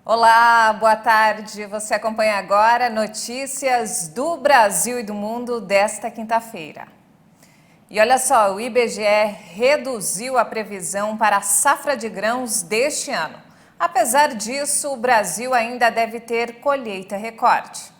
Olá, boa tarde. Você acompanha agora notícias do Brasil e do mundo desta quinta-feira. E olha só, o IBGE reduziu a previsão para a safra de grãos deste ano. Apesar disso, o Brasil ainda deve ter colheita recorde.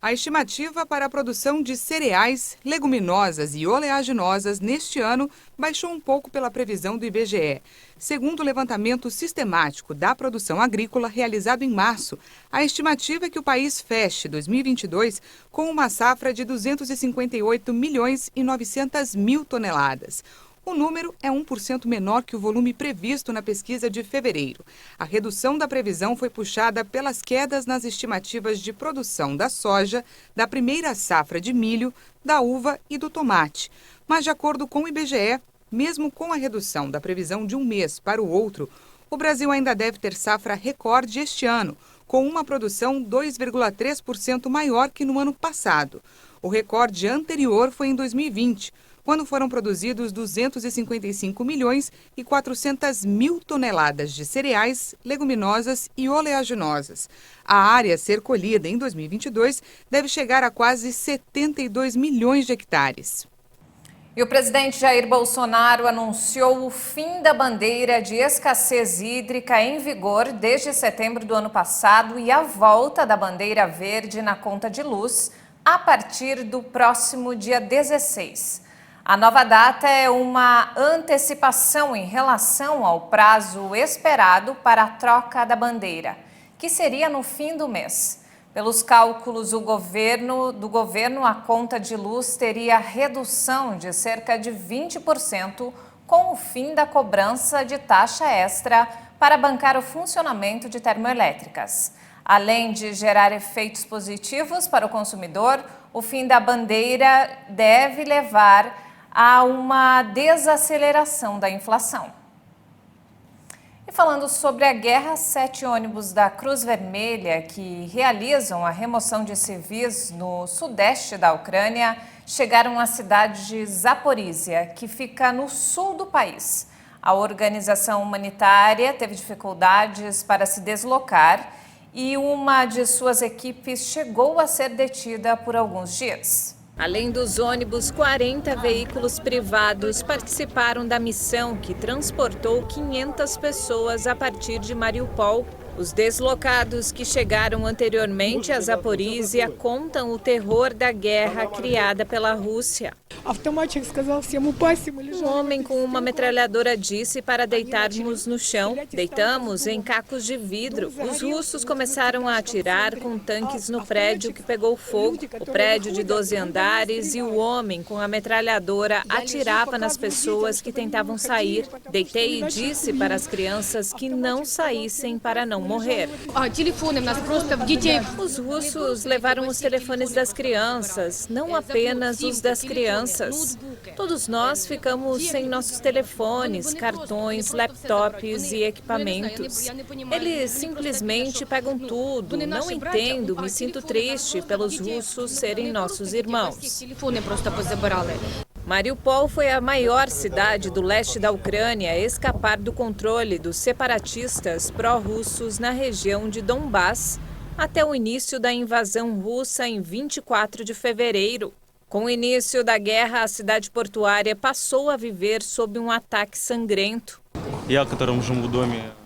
A estimativa para a produção de cereais, leguminosas e oleaginosas neste ano baixou um pouco pela previsão do IBGE. Segundo o levantamento sistemático da produção agrícola realizado em março, a estimativa é que o país feche 2022 com uma safra de 258 milhões e 900 mil toneladas. O número é 1% menor que o volume previsto na pesquisa de fevereiro. A redução da previsão foi puxada pelas quedas nas estimativas de produção da soja, da primeira safra de milho, da uva e do tomate. Mas, de acordo com o IBGE, mesmo com a redução da previsão de um mês para o outro, o Brasil ainda deve ter safra recorde este ano, com uma produção 2,3% maior que no ano passado. O recorde anterior foi em 2020, quando foram produzidos 255 milhões e 400 mil toneladas de cereais, leguminosas e oleaginosas. A área a ser colhida em 2022 deve chegar a quase 72 milhões de hectares. E o presidente Jair Bolsonaro anunciou o fim da bandeira de escassez hídrica em vigor desde setembro do ano passado e a volta da bandeira verde na conta de luz a partir do próximo dia 16. A nova data é uma antecipação em relação ao prazo esperado para a troca da bandeira, que seria no fim do mês. Pelos cálculos do governo, a conta de luz teria redução de cerca de 20% com o fim da cobrança de taxa extra para bancar o funcionamento de termoelétricas. Além de gerar efeitos positivos para o consumidor, o fim da bandeira deve levar a uma desaceleração da inflação. E falando sobre a guerra, 7 ônibus da Cruz Vermelha que realizam a remoção de civis no sudeste da Ucrânia chegaram à cidade de Zaporízia, que fica no sul do país. A organização humanitária teve dificuldades para se deslocar e uma de suas equipes chegou a ser detida por alguns dias. Além dos ônibus, 40 veículos privados participaram da missão que transportou 500 pessoas a partir de Mariupol. Os deslocados que chegaram anteriormente a Zaporízia contam o terror da guerra criada pela Rússia. Um homem com uma metralhadora disse para deitarmos no chão. Deitamos em cacos de vidro. Os russos começaram a atirar com tanques no prédio que pegou fogo. O prédio de 12 andares e o homem com a metralhadora atirava nas pessoas que tentavam sair. Deitei e disse para as crianças que não saíssem para não morrer. Os russos levaram os telefones das crianças, não apenas os das crianças. Todos nós ficamos sem nossos telefones, cartões, laptops e equipamentos. Eles simplesmente pegam tudo. Não entendo, me sinto triste pelos russos serem nossos irmãos. Mariupol foi a maior cidade do leste da Ucrânia a escapar do controle dos separatistas pró-russos na região de Donbass até o início da invasão russa em 24 de fevereiro. Com o início da guerra, a cidade portuária passou a viver sob um ataque sangrento.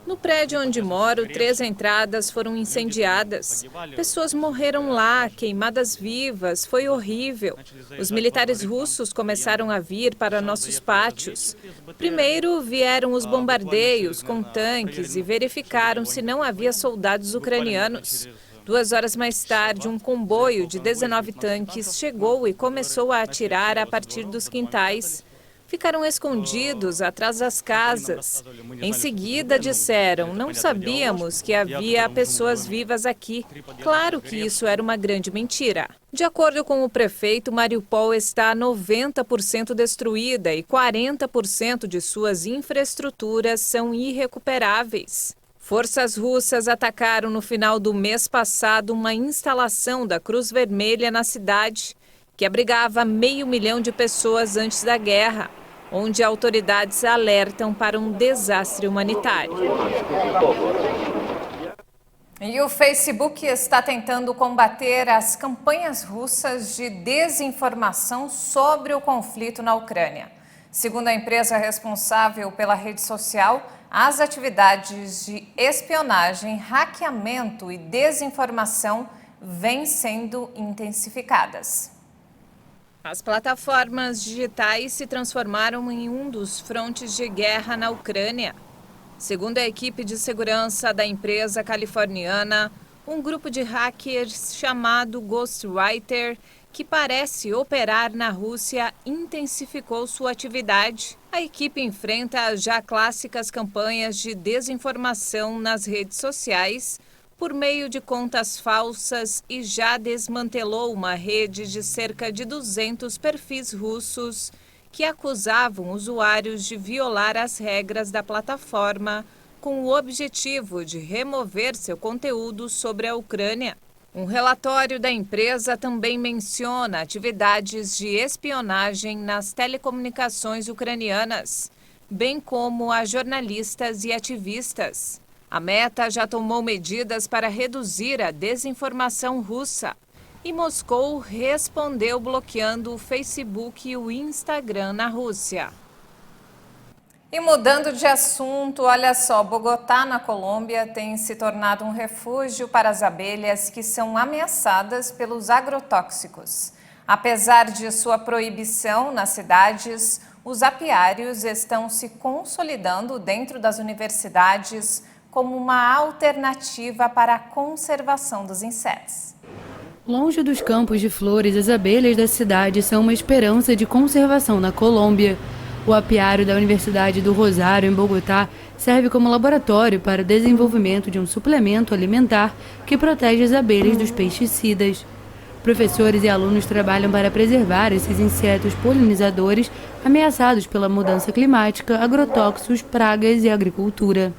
No prédio onde moro, 3 entradas foram incendiadas. Pessoas morreram lá, queimadas vivas, foi horrível. Os militares russos começaram a vir para nossos pátios. Primeiro vieram os bombardeios com tanques e verificaram se não havia soldados ucranianos. 2 horas mais tarde, um comboio de 19 tanques chegou e começou a atirar a partir dos quintais. Ficaram escondidos atrás das casas. Em seguida, disseram, não sabíamos que havia pessoas vivas aqui. Claro que isso era uma grande mentira. De acordo com o prefeito, Mariupol está 90% destruída e 40% de suas infraestruturas são irrecuperáveis. Forças russas atacaram no final do mês passado uma instalação da Cruz Vermelha na cidade, que abrigava 500 mil de pessoas antes da guerra, onde autoridades alertam para um desastre humanitário. E o Facebook está tentando combater as campanhas russas de desinformação sobre o conflito na Ucrânia. Segundo a empresa responsável pela rede social, as atividades de espionagem, hackeamento e desinformação vêm sendo intensificadas. As plataformas digitais se transformaram em um dos frontes de guerra na Ucrânia. Segundo a equipe de segurança da empresa californiana, um grupo de hackers chamado Ghostwriter, que parece operar na Rússia, intensificou sua atividade. A equipe enfrenta as já clássicas campanhas de desinformação nas redes sociais por meio de contas falsas e já desmantelou uma rede de cerca de 200 perfis russos que acusavam usuários de violar as regras da plataforma com o objetivo de remover seu conteúdo sobre a Ucrânia. Um relatório da empresa também menciona atividades de espionagem nas telecomunicações ucranianas, bem como a jornalistas e ativistas. A Meta já tomou medidas para reduzir a desinformação russa. E Moscou respondeu bloqueando o Facebook e o Instagram na Rússia. E mudando de assunto, olha só, Bogotá, na Colômbia, tem se tornado um refúgio para as abelhas que são ameaçadas pelos agrotóxicos. Apesar de sua proibição nas cidades, os apiários estão se consolidando dentro das universidades como uma alternativa para a conservação dos insetos. Longe dos campos de flores, as abelhas da cidade são uma esperança de conservação na Colômbia. O apiário da Universidade do Rosário, em Bogotá, serve como laboratório para o desenvolvimento de um suplemento alimentar que protege as abelhas dos pesticidas. Professores e alunos trabalham para preservar esses insetos polinizadores ameaçados pela mudança climática, agrotóxicos, pragas e agricultura.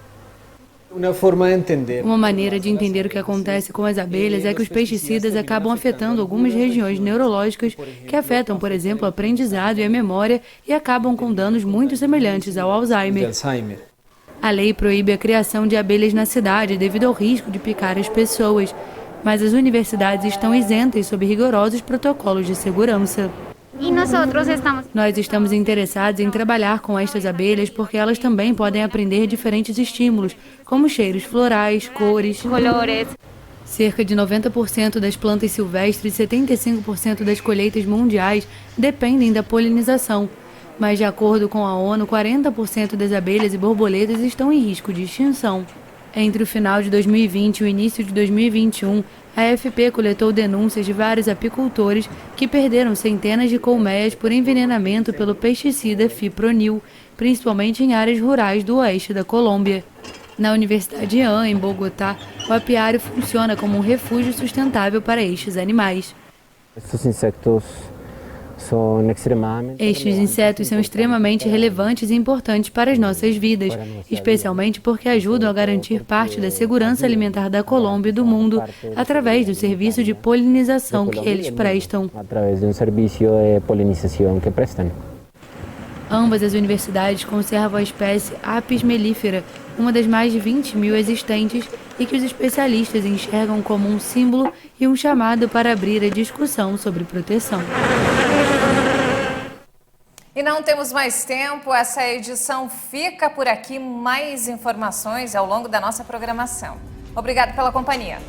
Uma maneira de entender o que acontece com as abelhas é que os pesticidas acabam afetando algumas regiões neurológicas que afetam, por exemplo, o aprendizado e a memória e acabam com danos muito semelhantes ao Alzheimer. A lei proíbe a criação de abelhas na cidade devido ao risco de picar as pessoas, mas as universidades estão isentas sob rigorosos protocolos de segurança. Nós estamos interessados em trabalhar com estas abelhas porque elas também podem aprender diferentes estímulos, como cheiros florais, cores. Cerca de 90% das plantas silvestres e 75% das colheitas mundiais dependem da polinização. Mas, de acordo com a ONU, 40% das abelhas e borboletas estão em risco de extinção. Entre o final de 2020 e o início de 2021, a AFP coletou denúncias de vários apicultores que perderam centenas de colmeias por envenenamento pelo pesticida fipronil, principalmente em áreas rurais do oeste da Colômbia. Na Universidade AN, em Bogotá, o apiário funciona como um refúgio sustentável para estes animais. Estes insetos são extremamente relevantes e importantes para as nossas vidas, especialmente porque ajudam a garantir parte da segurança alimentar da Colômbia e do mundo através do serviço de polinização que eles prestam. Ambas as universidades conservam a espécie Apis mellifera, uma das mais de 20.000 existentes e que os especialistas enxergam como um símbolo e um chamado para abrir a discussão sobre proteção. E não temos mais tempo, essa edição fica por aqui. Mais informações ao longo da nossa programação. Obrigada pela companhia.